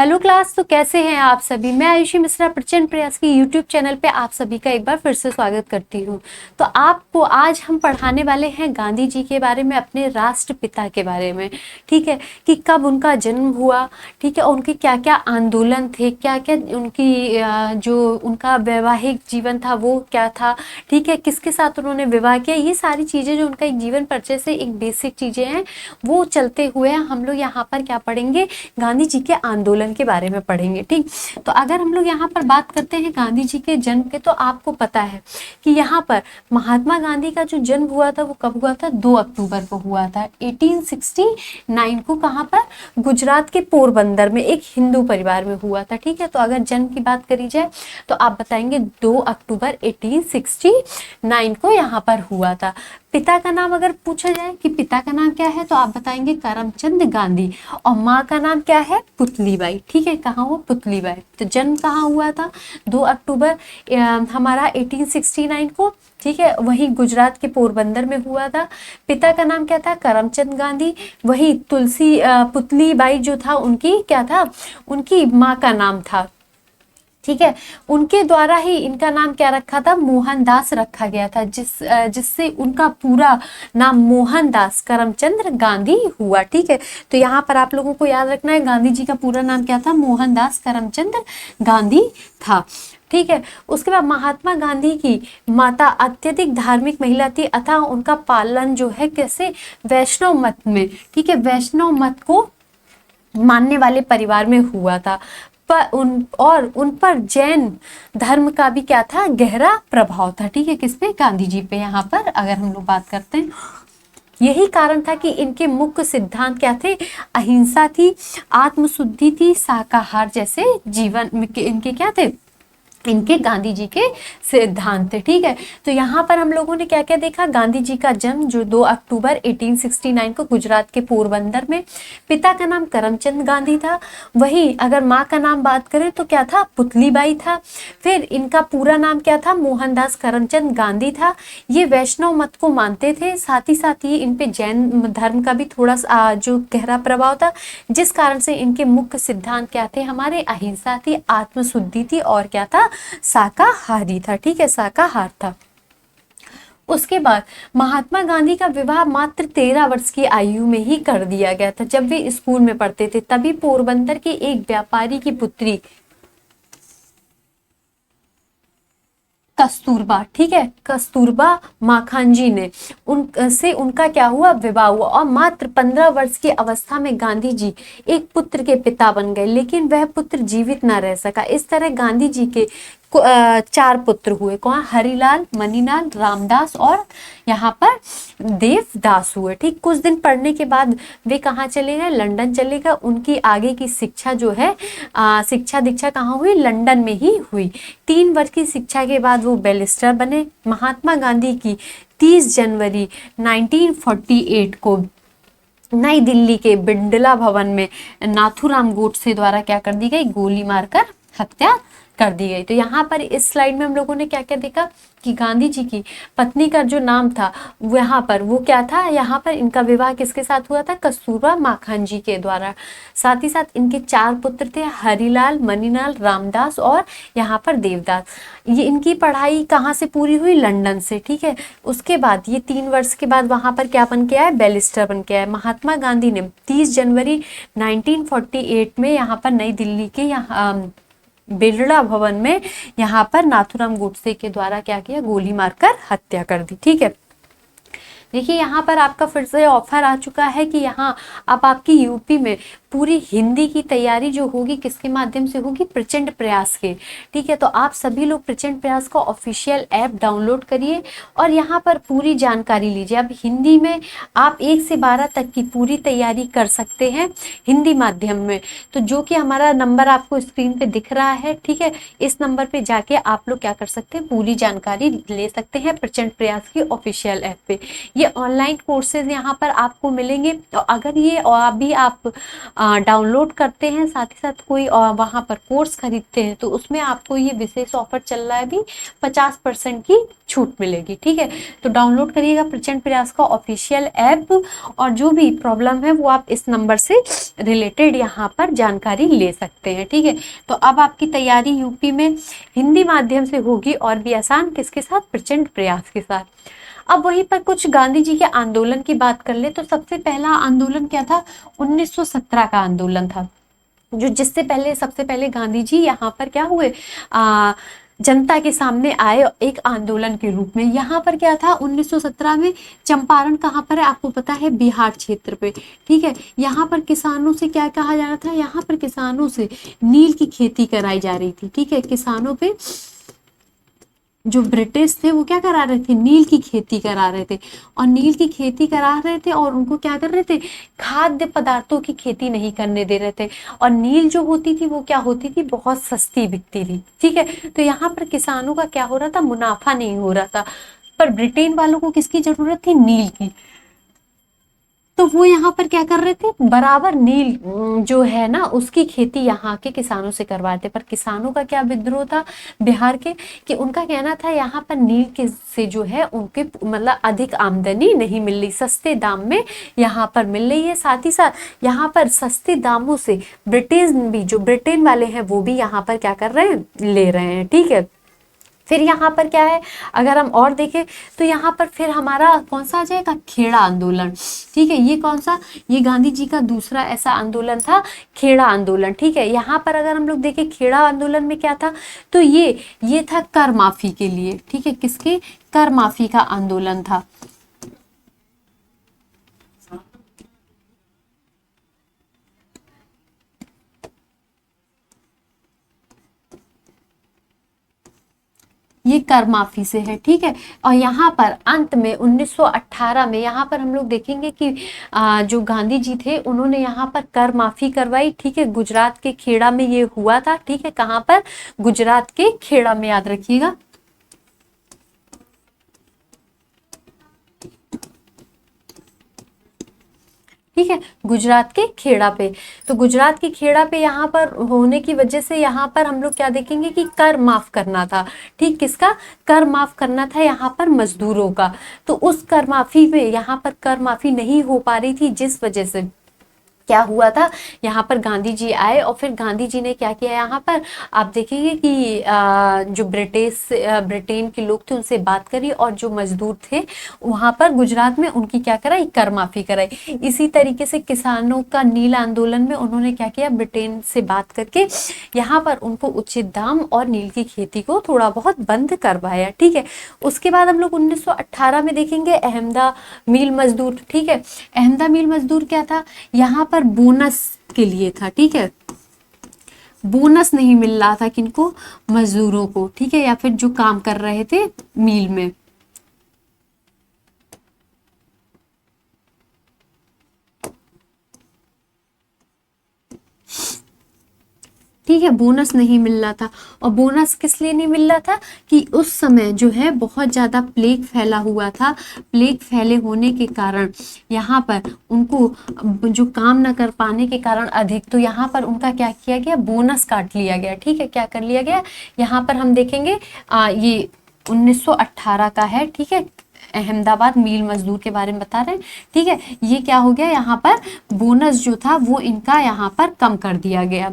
Hello class, तो कैसे हैं आप सभी। मैं आयुषी मिश्रा प्रचंड प्रयास की यूट्यूब चैनल पे आप सभी का एक बार फिर से स्वागत करती हूँ। तो आपको आज हम पढ़ाने वाले हैं गांधी जी के बारे में, अपने राष्ट्रपिता के बारे में। ठीक है, कि कब उनका जन्म हुआ, ठीक है, और उनके क्या क्या आंदोलन थे, क्या क्या उनकी जो उनका वैवाहिक जीवन था वो क्या था, ठीक है, किसके साथ उन्होंने विवाह किया, ये सारी चीज़ें जो उनका एक जीवन परिचय से एक बेसिक चीज़ें हैं वो चलते हुए हम लोग यहाँ पर क्या पढ़ेंगे, गांधी जी के आंदोलन के बारे में पढ़ेंगे। ठीक, तो अगर हम लोग यहाँ पर बात करते हैं गांधी जी के जन्म के, तो आपको पता है कि यहाँ पर महात्मा गांधी का जो जन्म हुआ था वो कब हुआ था, 2 अक्टूबर को हुआ था 1869 को। कहाँ पर, गुजरात के पोरबंदर में एक हिंदू परिवार में हुआ था। ठीक है, तो अगर जन्म की बात करी जाए तो आप बताएंगे 2 अक्टूबर 1869 को यहाँ पर हुआ था। पिता का नाम अगर पूछा जाए कि पिता का नाम क्या है, तो आप बताएंगे करमचंद गांधी, और माँ का नाम क्या है, पुतलीबाई। ठीक है, कहाँ हो, पुतलीबाई। तो जन्म कहाँ हुआ था, 2 अक्टूबर हमारा 1869 को। ठीक है, वही गुजरात के पोरबंदर में हुआ था। पिता का नाम क्या था, करमचंद गांधी। वही पुतलीबाई जो था, उनकी क्या था, उनकी माँ का नाम था। ठीक है, उनके द्वारा ही इनका नाम क्या रखा था, मोहनदास रखा गया था, जिससे उनका पूरा नाम मोहनदास करमचंद गांधी हुआ। ठीक है, तो यहाँ पर आप लोगों को याद रखना है, गांधी जी का पूरा नाम क्या था, मोहनदास करमचंद गांधी था। ठीक है, उसके बाद महात्मा गांधी की माता अत्यधिक धार्मिक महिला थी, अतः उनका पालन जो है कैसे, वैष्णव मत में, ठीक है, वैष्णव मत को मानने वाले परिवार में हुआ था। पर उन पर जैन धर्म का भी क्या था, गहरा प्रभाव था। ठीक है, किस पे, गांधी जी पे। यहाँ पर अगर हम लोग बात करते हैं, यही कारण था कि इनके मुख्य सिद्धांत क्या थे, अहिंसा थी, आत्मशुद्धि थी, शाकाहार जैसे जीवन इनके क्या थे, इनके गांधी जी के सिद्धांत थे। ठीक है, तो यहाँ पर हम लोगों ने क्या क्या देखा, गांधी जी का जन्म जो 2 अक्टूबर 1869 को गुजरात के पोरबंदर में। पिता का नाम करमचंद गांधी था। वही अगर माँ का नाम बात करें तो क्या था, पुतलीबाई था। फिर इनका पूरा नाम क्या था, मोहनदास करमचंद गांधी था। ये वैष्णव मत को मानते थे, साथ ही इन पे जैन धर्म का भी थोड़ा सा जो गहरा प्रभाव था, जिस कारण से इनके मुख्य सिद्धांत क्या थे, हमारे अहिंसा थी, आत्मशुद्धि थी, और क्या था, शाकाहारी था। ठीक है, शाकाहार था। उसके बाद महात्मा गांधी का विवाह मात्र 13 वर्ष की आयु में ही कर दिया गया था। जब वे स्कूल में पढ़ते थे तभी पोरबंदर के एक व्यापारी की पुत्री कस्तूरबा, ठीक है, कस्तूरबा माखनजी ने उनसे उनका क्या हुआ, विवाह हुआ, और मात्र 15 वर्ष की अवस्था में गांधी जी एक पुत्र के पिता बन गए, लेकिन वह पुत्र जीवित न रह सका। इस तरह गांधी जी के 4 पुत्र हुए। कौन, हरिलाल, मनीलाल, रामदास और यहाँ पर देवदास हुए। ठीक, कुछ दिन पढ़ने के बाद वे कहाँ चले गए, लंदन चले गए। उनकी आगे की शिक्षा जो है, शिक्षा दीक्षा कहाँ हुई, लंदन में ही हुई। 3 वर्ष की शिक्षा के बाद वो बैरिस्टर बने। महात्मा गांधी की 30 जनवरी 1948 को नई दिल्ली के बिरला भवन में नाथूराम गोडसे द्वारा क्या कर दी गई, गोली मारकर हत्या कर दी गई। तो यहाँ पर इस स्लाइड में हम लोगों ने क्या क्या देखा कि गांधी जी की पत्नी का जो नाम था यहाँ पर वो क्या था, यहाँ पर इनका विवाह किसके साथ हुआ था, कस्तूरबा माखनजी के द्वारा। साथ ही साथ इनके 4 पुत्र थे, हरिलाल, मनीलाल, रामदास और यहाँ पर देवदास। ये इनकी पढ़ाई कहाँ से पूरी हुई, लंदन से। ठीक है, उसके बाद ये 3 वर्ष के बाद वहाँ पर क्या बन के आए, बैरिस्टर बन के आए। महात्मा गांधी ने 30 जनवरी 1948 में यहाँ पर नई दिल्ली के यहाँ बिरला भवन में यहाँ पर नाथूराम गोडसे के द्वारा क्या किया, गोली मारकर हत्या कर दी। ठीक है, देखिए यहाँ पर आपका फिर से ऑफर आ चुका है कि यहाँ अब आपकी यूपी में पूरी हिंदी की तैयारी जो होगी किसके माध्यम से होगी, प्रचंड प्रयास के। ठीक है, तो आप सभी लोग प्रचंड प्रयास का ऑफिशियल ऐप डाउनलोड करिए और यहाँ पर पूरी जानकारी लीजिए। अब हिंदी में आप 1 से 12 तक की पूरी तैयारी कर सकते हैं हिंदी माध्यम में। तो जो कि हमारा नंबर आपको स्क्रीन पे दिख रहा है, ठीक है, इस नंबर पे जाके आप लोग क्या कर सकते हैं, पूरी जानकारी ले सकते हैं प्रचंड प्रयास की ऑफिशियल ऐप पे। ये ये ऑनलाइन कोर्सेज यहाँ पर आपको मिलेंगे। और अगर ये अभी आप डाउनलोड करते हैं, साथ ही साथ कोई वहाँ पर कोर्स खरीदते हैं, तो उसमें आपको ये विशेष ऑफर चल रहा है, अभी 50% की छूट मिलेगी। ठीक है, तो डाउनलोड करिएगा प्रचंड प्रयास का ऑफिशियल ऐप, और जो भी प्रॉब्लम है वो आप इस नंबर से रिलेटेड यहाँ पर जानकारी ले सकते हैं। ठीक है, तो अब आपकी तैयारी यूपी में हिंदी माध्यम से होगी और भी आसान, किसके साथ? प्रचंड प्रयास के साथ। अब वहीं पर कुछ गांधी जी के आंदोलन की बात कर ले, तो सबसे पहला आंदोलन क्या था? 1917 का आंदोलन था, जो जिससे पहले सबसे पहले गांधी जी यहाँ पर क्या हुए, जनता के सामने आए एक आंदोलन के रूप में। यहाँ पर क्या था 1917 में? चंपारण कहाँ पर है आपको पता है? बिहार क्षेत्र पे। ठीक है, यहाँ पर किसानों से क्या कहा जा रहा था? यहाँ पर किसानों से नील की खेती कराई जा रही थी। ठीक है, किसानों पे जो ब्रिटिश थे वो क्या करा रहे थे? नील की खेती करा रहे थे, और नील की खेती करा रहे थे और उनको क्या कर रहे थे? खाद्य पदार्थों की खेती नहीं करने दे रहे थे। और नील जो होती थी वो क्या होती थी? बहुत सस्ती बिकती थी। ठीक है, तो यहाँ पर किसानों का क्या हो रहा था? मुनाफा नहीं हो रहा था। पर ब्रिटेन वालों को किसकी जरूरत थी? नील की। तो वो यहाँ पर क्या कर रहे थे? बराबर नील जो है ना उसकी खेती यहाँ के किसानों से करवाते थे। पर किसानों का क्या विद्रोह था बिहार के, कि उनका कहना था यहाँ पर नील के से जो है उनके मतलब अधिक आमदनी नहीं मिल रही, सस्ते दाम में यहाँ पर मिल रही है। साथ ही साथ यहाँ पर सस्ते दामों से ब्रिटेन भी, जो ब्रिटेन वाले हैं वो भी यहाँ पर क्या कर रहे हैं? ले रहे हैं। ठीक है, फिर यहाँ पर क्या है, अगर हम और देखें तो यहाँ पर फिर हमारा कौन सा आ जाएगा? खेड़ा आंदोलन। ठीक है, ये कौन सा? ये गांधी जी का दूसरा ऐसा आंदोलन था, खेड़ा आंदोलन। ठीक है, यहाँ पर अगर हम लोग देखें खेड़ा आंदोलन में क्या था, तो ये था कर माफी के लिए। ठीक है, किसके? कर माफी का आंदोलन था। ये कर माफी से है। ठीक है, और यहाँ पर अंत में 1918 में यहाँ पर हम लोग देखेंगे कि जो गांधी जी थे उन्होंने यहाँ पर कर माफी करवाई। ठीक है, गुजरात के खेड़ा में ये हुआ था। ठीक है, कहाँ पर? गुजरात के खेड़ा में, याद रखिएगा। ठीक है, गुजरात के खेड़ा पे। तो गुजरात के खेड़ा पे यहाँ पर होने की वजह से यहाँ पर हम लोग क्या देखेंगे कि कर माफ करना था। ठीक, किसका? कर माफ करना था यहाँ पर मजदूरों का। तो उस कर माफी में यहाँ पर कर माफी नहीं हो पा रही थी, जिस वजह से क्या हुआ था, यहाँ पर गांधी जी आए और फिर गांधी जी ने क्या किया, यहाँ पर आप देखेंगे कि जो ब्रिटेन के लोग थे उनसे बात करी, और जो मजदूर थे वहां पर गुजरात में उनकी क्या कराई? कर माफी कराई। इसी तरीके से किसानों का नील आंदोलन में उन्होंने क्या किया? ब्रिटेन से बात करके यहाँ पर उनको उचित दाम और नील की खेती को थोड़ा बहुत बंद करवाया। ठीक है, उसके बाद हम लोग 1918 में देखेंगे अहमदा मिल मजदूर। ठीक है, अहमदा मिल मजदूर क्या था? यहाँ पर बोनस के लिए था। ठीक है, बोनस नहीं मिल रहा था किनको? मजदूरों को। ठीक है, या फिर जो काम कर रहे थे मिल में। ठीक है, बोनस नहीं मिल रहा था। और बोनस किस लिए नहीं मिल रहा था? कि उस समय जो है बहुत ज़्यादा प्लेग फैला हुआ था। प्लेग फैले होने के कारण यहाँ पर उनको जो काम न कर पाने के कारण अधिक, तो यहाँ पर उनका क्या किया गया? बोनस काट लिया गया। ठीक है, क्या कर लिया गया? यहाँ पर हम देखेंगे ये 1918 का है। ठीक है, अहमदाबाद मील मजदूर के बारे में बता रहे हैं। ठीक है, ये क्या हो गया? यहाँ पर बोनस जो था वो इनका यहाँ पर कम कर दिया गया।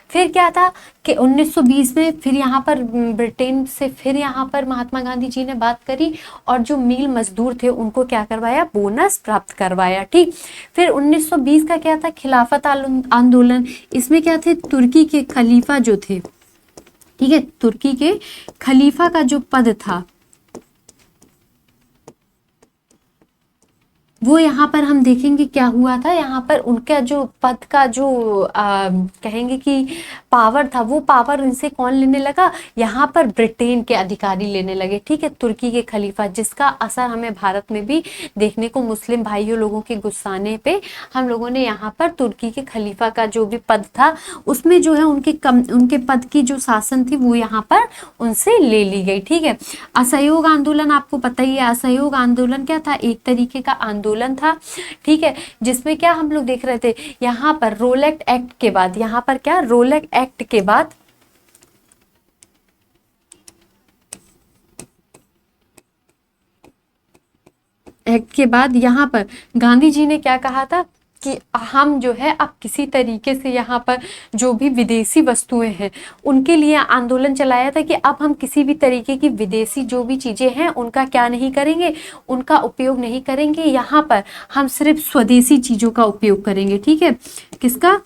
फिर क्या था कि 1920 में फिर यहाँ पर ब्रिटेन से फिर यहाँ पर महात्मा गांधी जी ने बात करी, और जो मील मजदूर थे उनको क्या करवाया? बोनस प्राप्त करवाया। ठीक, फिर 1920 का क्या था? खिलाफत आंदोलन। इसमें क्या थे? तुर्की के खलीफा जो थे, ठीक है, तुर्की के खलीफा का जो पद था वो यहाँ पर हम देखेंगे क्या हुआ था। यहाँ पर उनका जो पद का जो कहेंगे कि पावर था, वो पावर इनसे कौन लेने लगा, यहाँ पर ब्रिटेन के अधिकारी लेने लगे, ठीक है, तुर्की के खलीफा, जिसका असर हमें भारत में भी देखने को मुस्लिम भाइयों लोगों के गुस्साने पे हम लोगों ने यहाँ पर तुर्की के खलीफा का जो भी पद था उसमें जो है उनके पद की जो शासन थी वो यहाँ पर उनसे ले ली गई, ठीक है। असहयोग आंदोलन आपको पता ही है, असहयोग आंदोलन क्या था, एक तरीके का आंदोलन था, ठीक है, जिसमें क्या हम लोग देख रहे थे, यहाँ पर रोलेट एक्ट के बाद, यहाँ पर क्या रोलेट एक्ट के बाद यहाँ पर गांधी जी ने क्या कहा था कि हम जो है अब किसी तरीके से यहाँ पर जो भी विदेशी वस्तुएं हैं उनके लिए आंदोलन चलाया था कि अब हम किसी भी तरीके की विदेशी जो भी चीजें हैं उनका क्या नहीं करेंगे, उनका उपयोग नहीं करेंगे, यहाँ पर हम सिर्फ स्वदेशी चीजों का उपयोग करेंगे, ठीक है, किसका,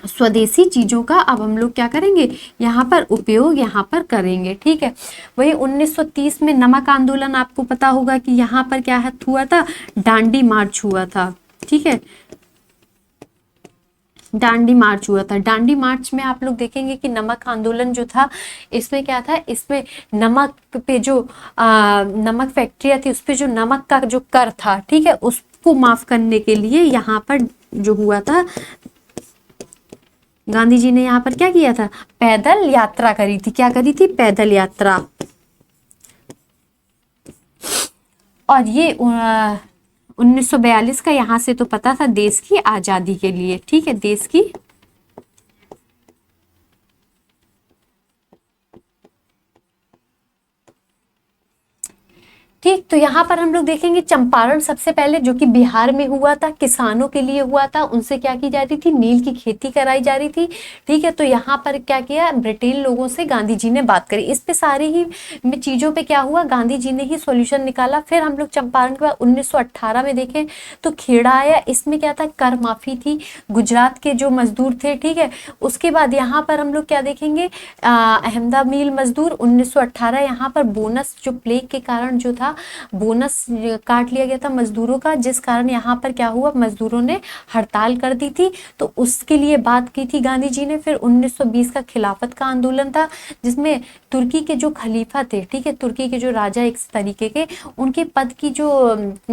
स्वदेशी चीजों का अब हम लोग क्या करेंगे, यहाँ पर उपयोग यहाँ पर करेंगे, ठीक है। वही 1930 में नमक आंदोलन आपको पता होगा कि यहाँ पर क्या हुआ था, दांडी मार्च हुआ था, ठीक है, दांडी मार्च हुआ था। दांडी मार्च में आप लोग देखेंगे कि नमक आंदोलन जो था इसमें क्या था, इसमें नमक पे जो नमक फैक्ट्रियां थी उस पे जो नमक का जो कर था, ठीक है, उसको माफ करने के लिए यहाँ पर जो हुआ था, गांधी जी ने यहाँ पर क्या किया था, पैदल यात्रा करी थी, क्या करी थी, पैदल यात्रा। और ये 1942 का यहाँ से तो पता था देश की आजादी के लिए, ठीक है, देश की ठीक। तो यहाँ पर हम लोग देखेंगे चंपारण सबसे पहले जो कि बिहार में हुआ था, किसानों के लिए हुआ था, उनसे क्या की जा रही थी, नील की खेती कराई जा रही थी, ठीक है। तो यहाँ पर क्या किया, ब्रिटेन लोगों से गांधी जी ने बात करी, इस पे सारी ही चीजों पे क्या हुआ, गांधी जी ने ही सॉल्यूशन निकाला। फिर हम लोग चंपारण के बाद 1918 में देखें तो खेड़ा आया, इसमें क्या था, कर माफी थी, गुजरात के जो मजदूर थे, ठीक है। उसके बाद यहाँ पर हम लोग क्या देखेंगे, अहमदा मिल मजदूर 1918, यहाँ पर बोनस जो प्लेग के कारण जो था बोनस काट लिया गया था मजदूरों का, जिस कारण यहाँ पर क्या हुआ, मजदूरों ने हड़ताल कर दी थी, तो उसके लिए बात की थी गांधी जी ने। फिर 1920 का खिलाफत का आंदोलन था, जिसमें तुर्की के जो खलीफा थे, ठीक है, तुर्की के जो राजा एक तरीके के, उनके पद की जो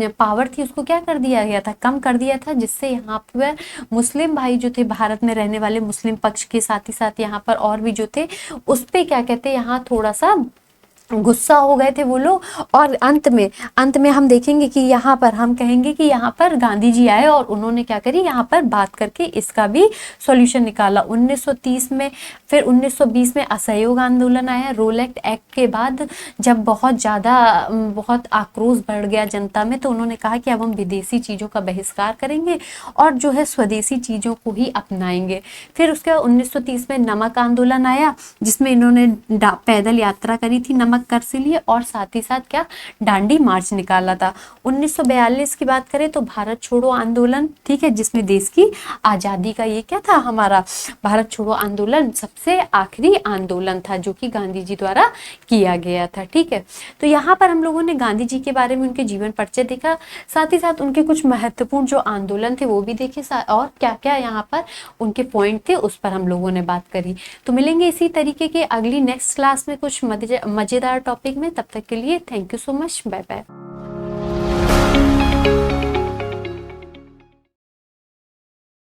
पावर थी उसको क्या कर दिया गया था, कम कर दिया था, जिससे यहाँ पर मुस्लिम भाई जो थे, भारत में रहने वाले मुस्लिम पक्ष के साथ ही साथ यहाँ पर और भी जो थे, उस पे क्या कहते हैं, यहाँ थोड़ा सा गुस्सा हो गए थे वो लोग। और अंत में हम देखेंगे कि यहाँ पर हम कहेंगे कि यहाँ पर गांधी जी आए और उन्होंने क्या करी, यहाँ पर बात करके इसका भी सॉल्यूशन निकाला 1930 में। फिर 1920 में असहयोग आंदोलन आया, रोलेट एक्ट के बाद जब बहुत आक्रोश बढ़ गया जनता में, तो उन्होंने कहा कि अब हम विदेशी चीज़ों का बहिष्कार करेंगे और जो है स्वदेशी चीज़ों को ही अपनाएंगे। फिर उसके बाद 1930 में नमक आंदोलन आया, जिसमें इन्होंने पैदल यात्रा करी थी नमक कर से लिए, और साथ ही साथ क्या, दांडी मार्च निकाला था। 1942 की बात करें तो भारत छोड़ो आंदोलन, ठीक है, जिसमें देश की आजादी का ये क्या था, हमारा भारत छोड़ो आंदोलन सबसे आखिरी आंदोलन था जो कि गांधी जी द्वारा किया गया था, ठीक है। तो यहाँ पर हम लोगों ने गांधी जी के बारे में उनके जीवन परिचय देखा, साथ ही साथ उनके कुछ महत्वपूर्ण जो आंदोलन थे वो भी देखे, और क्या क्या यहाँ पर उनके पॉइंट थे उस पर हम लोगों ने बात करी। तो मिलेंगे इसी तरीके के अगली नेक्स्ट क्लास में कुछ मजेदार टॉपिक में, तब तक के लिए thank you so much, bye bye.